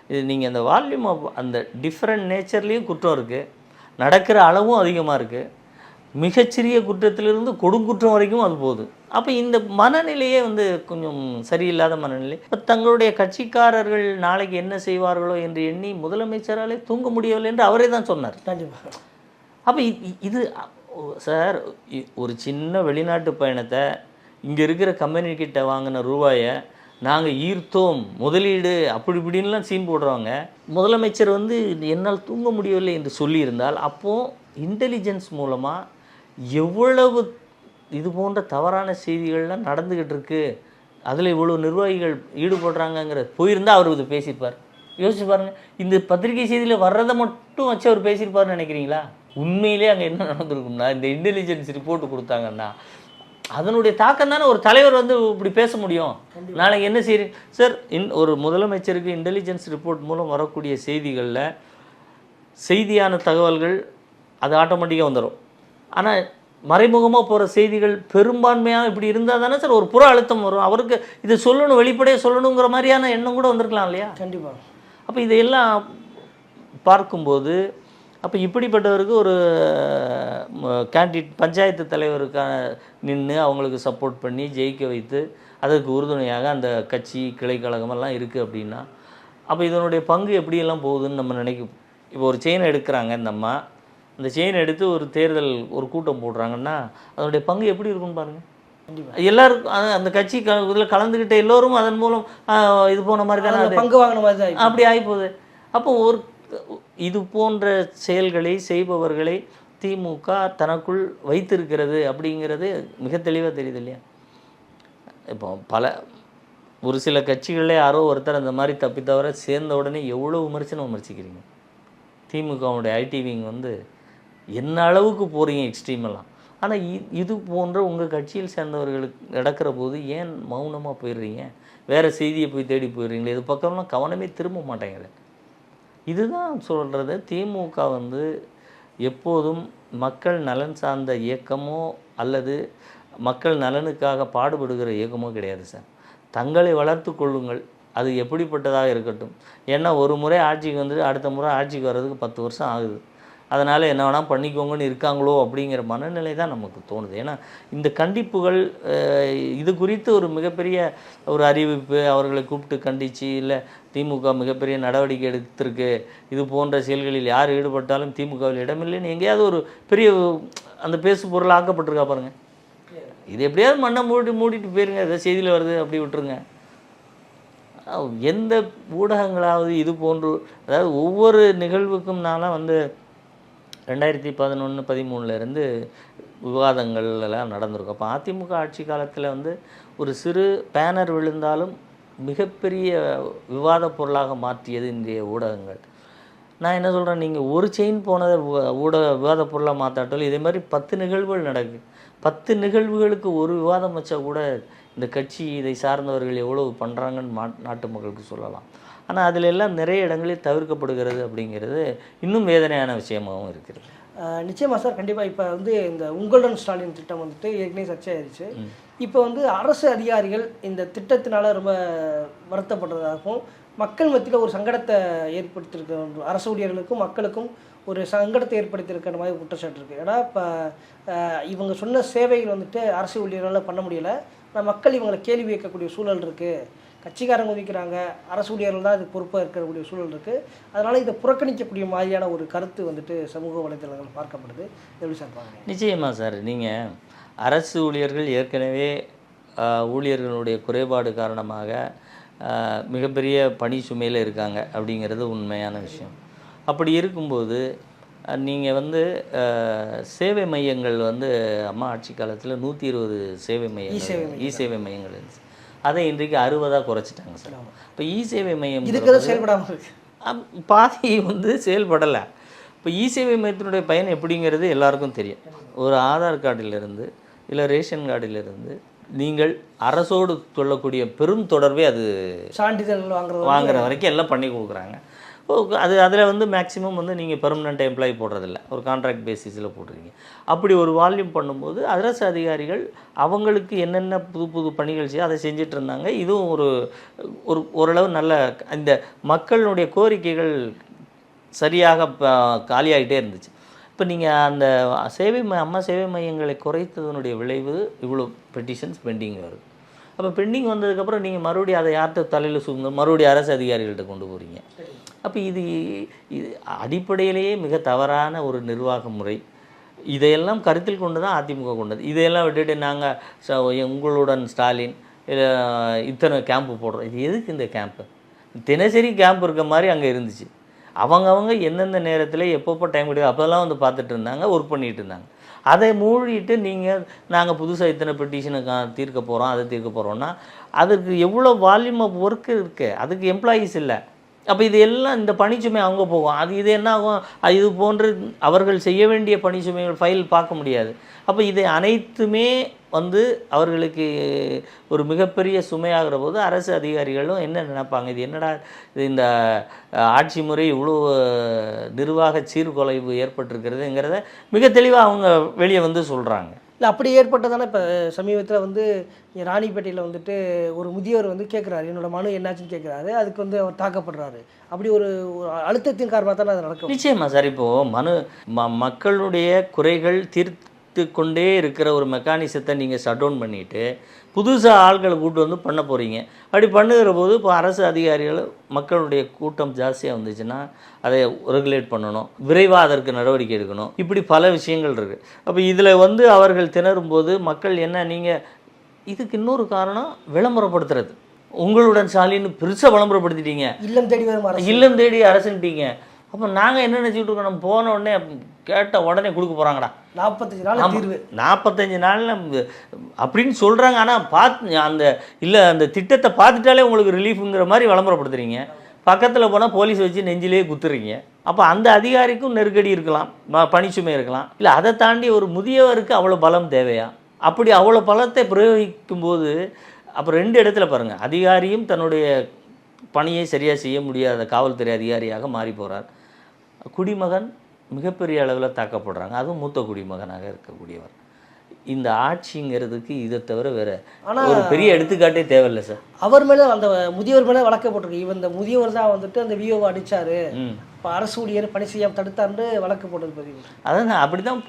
S1: இது நீங்கள் அந்த வால்யூம் ஆஃப் அந்த டிஃப்ரெண்ட் நேச்சர்லேயும் குற்றம் இருக்குது, நடக்கிற அளவும் அதிகமாக இருக்குது. மிகச்சிறிய குற்றத்திலிருந்து கொடுங்குற்றம் வரைக்கும் அது போகுது. அப்போ இந்த மனநிலையே வந்து கொஞ்சம் சரியில்லாத மனநிலை. இப்போ தங்களுடைய கட்சிக்காரர்கள் நாளைக்கு என்ன செய்வார்களோ என்று எண்ணி முதலமைச்சராலே தூங்க முடியவில்லை என்று அவரே தான் சொன்னார்.
S2: கண்டிப்பாக.
S1: அப்போ இது சார், ஒரு சின்ன வெளிநாட்டு பயணத்தை இங்கே இருக்கிற கம்பெனிக்கிட்ட வாங்கின ரூபாயை நாங்கள் ஈர்த்தோம், முதலீடு அப்படி இப்படின்லாம் சீன் போடுறவங்க முதலமைச்சர் வந்து என்னால் தூங்க முடியவில்லை என்று சொல்லியிருந்தால் அப்போது இன்டெலிஜென்ஸ் மூலமாக எவ்வளவு இது போன்ற தவறான செய்திகள்லாம் நடந்துக்கிட்டு இருக்கு, அதில் இவ்வளோ நிர்வாகிகள் ஈடுபடுறாங்கங்கிற போயிருந்தால் அவர் இது பேசியிருப்பார். யோசிச்சு பாருங்கள், இந்த பத்திரிகை செய்தியில் வர்றதை மட்டும் வச்சு அவர் பேசியிருப்பார்னு நினைக்கிறீங்களா? உண்மையிலே அங்கே என்ன நடந்திருக்கும்னா, இந்த இன்டெலிஜென்ஸ் ரிப்போர்ட் கொடுத்தாங்கன்னா அதனுடைய தாக்கம் தானே ஒரு தலைவர் வந்து இப்படி பேச முடியும். நாளைக்கு என்ன செய்யுங்க சார், ஒரு முதலமைச்சருக்கு இன்டெலிஜென்ஸ் ரிப்போர்ட் மூலம் வரக்கூடிய செய்திகளில் செய்தியான தகவல்கள் அது ஆட்டோமேட்டிக்காக வந்துடும். ஆனால் மறைமுகமாக போகிற செய்திகள் பெரும்பான்மையாக இப்படி இருந்தால் தானே சார் ஒரு புற அழுத்தம் வரும். அவருக்கு இதை சொல்லணும், வெளிப்படையாக சொல்லணுங்கிற மாதிரியான எண்ணம் கூட வந்திருக்கலாம் இல்லையா?
S2: கண்டிப்பாக.
S1: அப்போ இதையெல்லாம் பார்க்கும்போது அப்போ இப்படிப்பட்டவருக்கு ஒரு கேண்டிடேட் பஞ்சாயத்து தலைவருக்கான நின்று அவங்களுக்கு சப்போர்ட் பண்ணி ஜெயிக்க வைத்து அதற்கு உறுதுணையாக அந்த கட்சி கிளைக்கழகமெல்லாம் இருக்குது அப்படின்னா அப்போ இதனுடைய பங்கு எப்படியெல்லாம் போகுதுன்னு நம்ம நினைக்கும். இப்போ ஒரு செயினை எடுக்கிறாங்க இந்த அம்மா, அந்த செயினை எடுத்து ஒரு தேர்தல் ஒரு கூட்டம் போடுறாங்கன்னா அதனுடைய பங்கு எப்படி இருக்குன்னு பாருங்கள். எல்லாருக்கும் அந்த கட்சி இதில் கலந்துக்கிட்ட எல்லோரும் அதன் மூலம் இது போன மாதிரி தானே
S2: பங்கு வாங்கின மாதிரி தான்
S1: அப்படி ஆகிப்போகுது. அப்போ ஒரு இது போன்ற செயல்களை செய்பவர்களை திமுக தனக்குள் வைத்திருக்கிறது அப்படிங்கிறது மிக தெளிவாக தெரியுது இல்லையா? இப்போ ஒரு சில கட்சிகளில் யாரோ ஒருத்தர் அந்த மாதிரி தப்பி தவிர சேர்ந்த உடனே எவ்வளோ விமர்சிக்கிறீங்க. திமுகவுடைய ஐடி விங் வந்து என்ன அளவுக்கு போகிறீங்க எக்ஸ்ட்ரீமெல்லாம். ஆனால் இது போன்ற உங்கள் கட்சியில் சேர்ந்தவர்களுக்கு நடக்கிற போது ஏன் மௌனமாக போயிடுறீங்க? வேறு செய்தியை போய் தேடி போயிடுறீங்களே, இது பக்கம்லாம் கவனமே திரும்ப மாட்டேங்குது. இதுதான் சொல்கிறது, திமுக வந்து எப்போதும் மக்கள் நலன் சார்ந்த இயக்கமோ அல்லது மக்கள் நலனுக்காக பாடுபடுகிற இயக்கமோ கிடையாது சார். தங்களை வளர்த்து கொள்ளுங்கள், அது எப்படிப்பட்டதாக இருக்கட்டும். ஏன்னா ஒரு முறை ஆட்சிக்கு வந்துட்டு அடுத்த முறை ஆட்சிக்கு வர்றதுக்கு 10 வருஷம் ஆகுது. அதனால் என்ன வேணால் பண்ணிக்கோங்கன்னு இருக்காங்களோ அப்படிங்கிற மனநிலை தான் நமக்கு தோணுது. ஏன்னா இந்த கண்டிப்புகள் இது குறித்து ஒரு மிகப்பெரிய ஒரு அறிவிப்பு, அவர்களை கூப்பிட்டு கண்டித்து, இல்லை திமுக மிகப்பெரிய நடவடிக்கை எடுத்திருக்கு, இது போன்ற செயல்களில் யார் ஈடுபட்டாலும் திமுகவில் இடமில்லைன்னு எங்கேயாவது ஒரு பெரிய அந்த பேசு பொருள் ஆக்கப்பட்டிருக்கா பாருங்கள். இது எப்படியாவது மண்ணை மூடிட்டு போயிருங்க, ஏதோ செய்தியில் வருது அப்படி விட்டுருங்க. எந்த ஊடகங்களாவது இது போன்று, அதாவது ஒவ்வொரு நிகழ்வுக்கும் நான்லாம் வந்து 2011, 13 விவாதங்கள் எல்லாம் நடந்திருக்கும். அப்போ அதிமுக ஆட்சி காலத்தில் வந்து ஒரு சிறு பேனர் விழுந்தாலும் மிகப்பெரிய விவாத பொருளாக மாற்றியது இன்றைய ஊடகங்கள். நான் என்ன சொல்கிறேன், நீங்கள் ஒரு செயின் போனதை விவாத பொருளாக மாற்றாட்டாலும் இதே மாதிரி 10 நிகழ்வுகள் நடக்குது. 10 நிகழ்வுகளுக்கு ஒரு விவாதம் வச்சா கூட இந்த கட்சி இதை சார்ந்தவர்கள் எவ்வளவு பண்ணுறாங்கன்னு நாட்டு மக்களுக்கு சொல்லலாம். ஆனால் அதில் எல்லாம் நிறைய இடங்களில் தவிர்க்கப்படுகிறது அப்படிங்கிறது இன்னும் வேதனையான விஷயமாகவும் இருக்கிறது.
S2: நிச்சயமாக சார், கண்டிப்பாக. இப்போ வந்து இந்த உங்களுடன் ஸ்டாலின் திட்டம் வந்துட்டு ஏற்கனவே சர்ச்சையாயிருச்சு. இப்போ வந்து அரசு அதிகாரிகள் இந்த திட்டத்தினால ரொம்ப வருத்தப்படுறதாகவும், மக்கள் மத்தியில் ஒரு சங்கடத்தை ஏற்படுத்தியிருக்க, அரசு ஊழியர்களுக்கும் மக்களுக்கும் ஒரு சங்கடத்தை ஏற்படுத்தியிருக்கிற மாதிரி குற்றச்சாட்டு இருக்குது. ஏன்னா இப்போ இவங்க சொன்ன சேவைகள் வந்துட்டு அரசு ஊழியர்களால் பண்ண முடியலை, ஆனால் மக்கள் இவங்களை கேள்வி வைக்கக்கூடிய சூழல் இருக்குது. கட்சிக்காரங்க ஒதுக்கிறாங்க, அரசு ஊழியர்கள் தான் இதுக்கு பொறுப்பாக இருக்கக்கூடிய சூழல் இருக்குது. அதனால் இதை புறக்கணிக்கக்கூடிய மாதிரியான ஒரு கருத்து வந்துட்டு சமூக வலைதளங்கள் பார்க்கப்படுது. எப்படி சார் பார்க்குறீங்க?
S1: நிச்சயமாக சார், நீங்கள் அரசு ஊழியர்கள் ஏற்கனவே ஊழியர்களுடைய குறைபாடு காரணமாக மிகப்பெரிய பணி சுமையில் இருக்காங்க அப்படிங்கிறது உண்மையான விஷயம். அப்படி இருக்கும்போது நீங்கள் வந்து சேவை மையங்கள் வந்து அம்மா ஆட்சி காலத்தில் 120 சேவை மையங்கள் இ சேவை மையங்கள் இருந்துச்சு. அதை இன்றைக்கு 60 குறைச்சிட்டாங்க சார். இப்போ இ சேவை மையம்
S2: செயல்படாமல்
S1: பாதி வந்து செயல்படலை. இப்போ இ சேவை மையத்தினுடைய பயன் எப்படிங்கிறது எல்லாருக்கும் தெரியும். ஒரு ஆதார் கார்டிலிருந்து இல்லை ரேஷன் கார்டிலிருந்து நீங்கள் அரசோடு சொல்லக்கூடிய பெரும் தொடர்பே அது
S2: சான்றிதழ்
S1: வாங்குற வரைக்கும் எல்லாம் பண்ணி கொடுக்குறாங்க. அது அதில் வந்து மேக்ஸிமம் வந்து நீங்கள் பெர்மனெண்ட் எம்ப்ளாயி போடுறதில்ல, ஒரு கான்ட்ராக்ட் பேசிஸில் போடுறீங்க. அப்படி ஒரு வால்யூம் பண்ணும்போது அரசு அதிகாரிகள் அவங்களுக்கு என்னென்ன புது புது பணிகள் செய்ய அதை செஞ்சிட்டு இருந்தாங்க. இதுவும் ஓரளவு நல்ல இந்த மக்களுடைய கோரிக்கைகள் சரியாக காலியாகிட்டே இருந்துச்சு. இப்போ நீங்கள் அந்த அம்மா சேவை மையங்களை குறைத்ததனுடைய விளைவு இவ்வளோ பெட்டிஷன்ஸ் பெண்டிங் வருது. அப்போ பெண்டிங் வந்ததுக்கப்புறம் நீங்கள் மறுபடியும் அதை யார்கிட்ட தலையில் சுமந்து மறுபடியும் அரசு அதிகாரிகள்கிட்ட கொண்டு போகிறீங்க. அப்போ இது அடிப்படையிலேயே மிக தவறான ஒரு நிர்வாக முறை. இதையெல்லாம் கருத்தில் கொண்டு தான் அதிமுக கொண்டது. இதையெல்லாம் விட்டுட்டு நாங்கள் உங்களுடன் ஸ்டாலின் இத்தனை கேம்ப்பு போடுறோம். இது எதுக்கு இந்த கேம்ப்பு? தினசரி கேம்ப் இருக்க மாதிரி அங்கே இருந்துச்சு. அவங்க எந்தெந்த நேரத்தில் எப்பப்போ டைம் கிடையாது அப்போல்லாம் வந்து பார்த்துட்டு இருந்தாங்க, ஒர்க் பண்ணிகிட்டு இருந்தாங்க. அதை மூடிட்டு நாங்கள் புதுசாக இத்தனை பெட்டிஷனை தீர்க்க போகிறோம், அதை தீர்க்க போகிறோன்னா அதுக்கு எவ்வளோ வால்யூம் ஆஃப் ஒர்க்கு இருக்குது, அதுக்கு எம்ப்ளாயீஸ் இல்லை. அப்போ இது எல்லாம் இந்த பணிச்சுமை அவங்க போகும். இது என்ன ஆகும், இது போன்று அவர்கள் செய்ய வேண்டிய பணிச்சுமைகள் ஃபைல் பார்க்க முடியாது. அப்போ இதை அனைத்துமே வந்து அவர்களுக்கு ஒரு மிகப்பெரிய சுமையாகிற போது அரசு அதிகாரிகளும் என்ன நினைப்பாங்க, இது என்னடா இது இந்த ஆட்சி முறை இவ்வளோ நிர்வாக சீர்குலைவு ஏற்பட்டிருக்கிறதுங்கிறத மிக தெளிவாக அவங்க வெளியே வந்து சொல்கிறாங்க.
S2: இல்லை அப்படி ஏற்பட்டதானே. இப்போ சமீபத்தில் வந்து ராணிப்பேட்டையில் வந்துட்டு ஒரு முதியவர் வந்து கேட்குறாரு, என்னோடய மனு என்னாச்சுன்னு கேட்குறாரு. அதுக்கு வந்து அவர் தாக்கப்படுறாரு. அப்படி ஒரு அழுத்தத்தின் காரணமாக தானே அது நடக்கும்.
S1: நிச்சயமாக சார். இப்போது மக்களுடைய குறைகள் தீர்த்து கொண்டே இருக்கிற ஒரு மெக்கானிசத்தை நீங்கள் ஷட் டவுன் பண்ணிவிட்டு புதுசாக ஆட்களை கூட்டு வந்து பண்ண போகிறீங்க. அப்படி பண்ணுகிற போது இப்போ அரசு அதிகாரிகள் மக்களுடைய கூட்டம் ஜாஸ்தியாக வந்துச்சுன்னா அதை ரெகுலேட் பண்ணணும், விரைவாக அதற்கு நடவடிக்கை எடுக்கணும். இப்படி பல விஷயங்கள் இருக்குது. அப்போ இதில் வந்து அவர்கள் திணறும் போது மக்கள் என்ன, நீங்கள் இதுக்கு இன்னொரு காரணம் விளம்பரப்படுத்துறது. உங்களுடன் ஸ்டாலின் பெருசாக விளம்பரப்படுத்திட்டீங்க, இல்லம் தேடி அரசுன்ட்டீங்க. அப்போ நாங்கள் என்ன நினச்சிக்கிட்டு இருக்கோம், நம்ம போன உடனே கேட்ட உடனே கொடுக்க போகிறாங்கடா,
S2: 45 நாள் தீர்வு,
S1: 45 நாளில் அப்படின்னு சொல்கிறாங்க. ஆனால் அந்த திட்டத்தை பார்த்துட்டாலே உங்களுக்கு ரிலீஃபுங்கிற மாதிரி விளம்பரப்படுத்துறீங்க. பக்கத்தில் போனால் போலீஸ் வச்சு நெஞ்சிலே குத்துறீங்க. அப்போ அந்த அதிகாரிக்கும் நெருக்கடி இருக்கலாம், பணிச்சுமை இருக்கலாம். இல்லை அதை தாண்டி ஒரு முதியவருக்கு அவ்வளோ பலம் தேவையா? அப்படி அவ்வளோ பலத்தை பிரயோகிக்கும் போது அப்போ 2 இடத்துல பாருங்கள், அதிகாரியும் தன்னுடைய பணியை சரியாக செய்ய முடியாத காவல்துறை அதிகாரியாக மாறி போகிறார். குடிமகன் மிகப்பெரிய அளவில் தாக்கப்படுறாங்க, அதுவும் மூத்த குடிமகனாக இருக்கக்கூடியவர். இந்த ஆட்சிங்கிறதுக்கு இதை தவிர வேற ஒரு பெரிய எடுத்துக்காட்டே தேவையில்லை சார்.
S2: அவர் மேலே அந்த முதியவர் மேலே வழக்க போட்டிருக்கு. இவன் இந்த முதியவர் தான் வந்துட்டு அந்த விஓவை அடிச்சாரு, இப்போ அரசு ஊழியர் பணி செய்யாமல் தடுத்தாண்டு வழக்கு போட்டது பதிவு.
S1: அதான் அப்படி தான்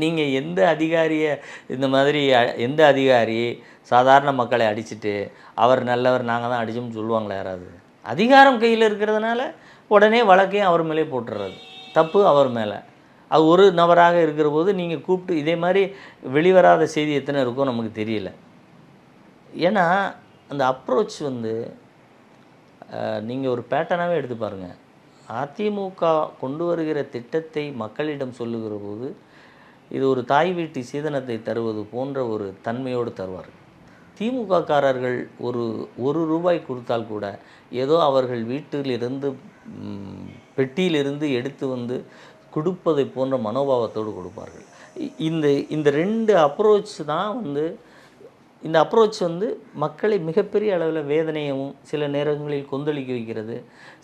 S1: நீங்கள் எந்த அதிகாரியை இந்த மாதிரி எந்த அதிகாரி சாதாரண மக்களை அடிச்சுட்டு அவர் நல்லவர் நாங்கள் தான் அடிச்சோம்னு சொல்லுவாங்களா யாராவது? அதிகாரம் கையில் இருக்கிறதுனால உடனே வழக்கையும் அவர் மேலே போட்டுடுறது, தப்பு அவர் மேலே. அது ஒரு நபராக இருக்கிற போது நீங்கள் கூப்பிட்டு இதே மாதிரி வெளிவராத செய்தி எத்தனை இருக்கோ நமக்கு தெரியல. ஏன்னா அந்த அப்ரோச் வந்து நீங்கள் ஒரு பேட்டர்னாகவே எடுத்து பாருங்கள். அதிமுக கொண்டு வருகிற திட்டத்தை மக்களிடம் சொல்லுகிற போது இது ஒரு தாய் வீட்டு சீதனத்தை தருவது போன்ற ஒரு தன்மையோடு தருவார்கள். திமுககாரர்கள் ஒரு ரூபாய் கொடுத்தால் கூட ஏதோ அவர்கள் வீட்டிலிருந்து பெட்டியிலிருந்து எடுத்து வந்து கொடுப்பதை போன்ற மனோபாவத்தோடு கொடுப்பார்கள். இந்த ரெண்டு அப்ரோச் தான் வந்து இந்த அப்ரோச் வந்து மக்களை மிகப்பெரிய அளவில் வேதனையவும் சில நேரங்களில் கொந்தளிக்க வைக்கிறது.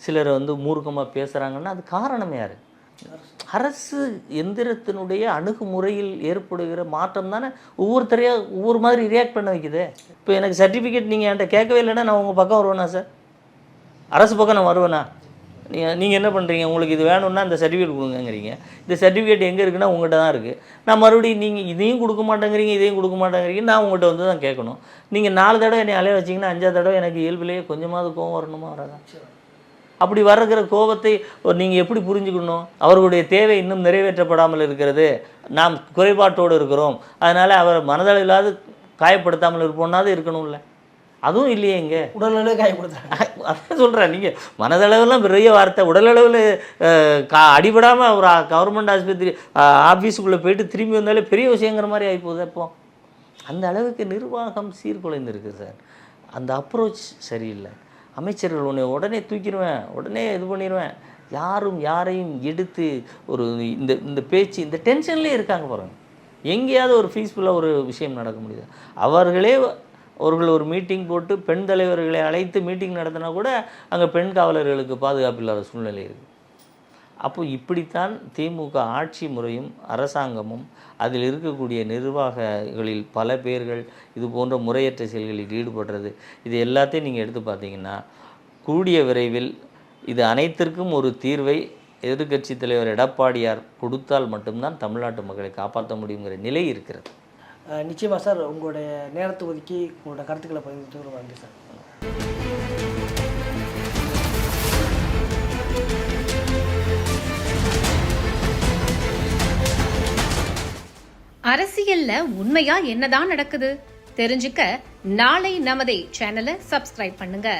S1: சிலர் வந்து மூர்க்கமாக பேசுகிறாங்கன்னா அது காரணம் யார்? அரசு எந்திரத்தினுடைய அணுகுமுறையில் ஏற்படுகிற மாற்றம் தானே ஒவ்வொருத்தரையாக ஒவ்வொரு மாதிரி ரியாக்ட் பண்ண வைக்குது. இப்போ எனக்கு சர்டிஃபிகேட் நீங்கள் என்கிட்ட கேட்கவே இல்லைன்னா நான் உங்கள் பக்கம் வருவேனா சார்? அரசு பக்கம் நான் வருவேனா? நீங்கள் என்ன பண்ணுறீங்க, உங்களுக்கு இது வேணும்னா இந்த சர்டிஃபிகேட் கொடுங்கங்கிறீங்க. இந்த சர்டிஃபிகேட் எங்கே இருக்குன்னா உங்கள்கிட்ட தான் இருக்குது. நான் மறுபடியும் நீங்கள் இதையும் கொடுக்க மாட்டேங்கிறீங்க இதையும் கொடுக்க மாட்டேங்கிறீங்க, நான் உங்கள்கிட்ட வந்து தான் கேட்கணும். நீங்கள் 4 தடவை என்னை அலைய வச்சிங்கன்னா 5ஆவது தடவை எனக்கு இயல்பிலேயே கொஞ்சமாவது கோவம் வரணுமா வராதா? அப்படி வர்ற கோபத்தை நீங்கள் எப்படி புரிஞ்சுக்கணும்? அவர்களுடைய தேவை இன்னும் நிறைவேற்றப்படாமல் இருக்கிறது, நாம் குறைபாட்டோடு இருக்கிறோம், அதனால் அவர் மனதளவிலாவது காயப்படுத்தாமல் இருப்போம்னாவது இருக்கணும்ல. அதுவும் இல்லையே. இங்கே
S2: உடலளவு காயப்படுத்துறாங்க.
S1: அதான் சொல்கிறேன். நீங்கள் மனதளவுலாம் பெரிய வார்த்தை, உடலளவில் அடிபடாமல் ஒரு கவர்மெண்ட் ஆஸ்பத்திரி ஆஃபீஸுக்குள்ளே போயிட்டு திரும்பி வந்தாலே பெரிய விஷயங்கிற மாதிரி ஆகிப்போகுது. அப்போ அந்த அளவுக்கு நிர்வாகம் சீர்குலைந்துருக்கு சார். அந்த அப்ரோச் சரியில்லை. அமைச்சர்கள் உடனே தூக்கிடுவேன், உடனே இது பண்ணிடுவேன், யாரும் யாரையும் எடுத்து ஒரு இந்த பேச்சு இந்த டென்ஷன்லேயே இருக்காங்க பாருங்கள். எங்கேயாவது ஒரு பீஸ்ஃபுல்லாக ஒரு விஷயம் நடக்க முடியுது? அவர்கள் ஒரு மீட்டிங் போட்டு பெண் தலைவர்களை அழைத்து மீட்டிங் நடத்தினா கூட அங்கே பெண் காவலர்களுக்கு பாதுகாப்பு இல்லாத சூழ்நிலை இருக்குது. அப்போ இப்படித்தான் திமுக ஆட்சி முறையும் அரசாங்கமும் அதில் இருக்கக்கூடிய நிர்வாகங்களில் பல பேர்கள் இது போன்ற முறையற்ற செயல்களில் ஈடுபடுறது, இது எல்லாத்தையும் நீங்கள் எடுத்து பார்த்தீங்கன்னா கூடிய விரைவில் இது அனைத்திற்கும் ஒரு தீர்வை எதிர்க்கட்சி தலைவர் எடப்பாடியார் கொடுத்தால் மட்டும்தான் தமிழ்நாட்டு மக்களை காப்பாற்ற முடியுங்கிற நிலை இருக்கிறது.
S2: நிச்சயமாக சார், உங்களுடைய நேரத்தை ஒதுக்கி உங்களோட கருத்துக்களை பதிவு நன்றி சார்.
S3: அரசியல்ல உண்மையா என்னதான் நடக்குது தெரிஞ்சுக்க நாளை நமதே சேனலை சப்ஸ்கிரைப் பண்ணுங்க.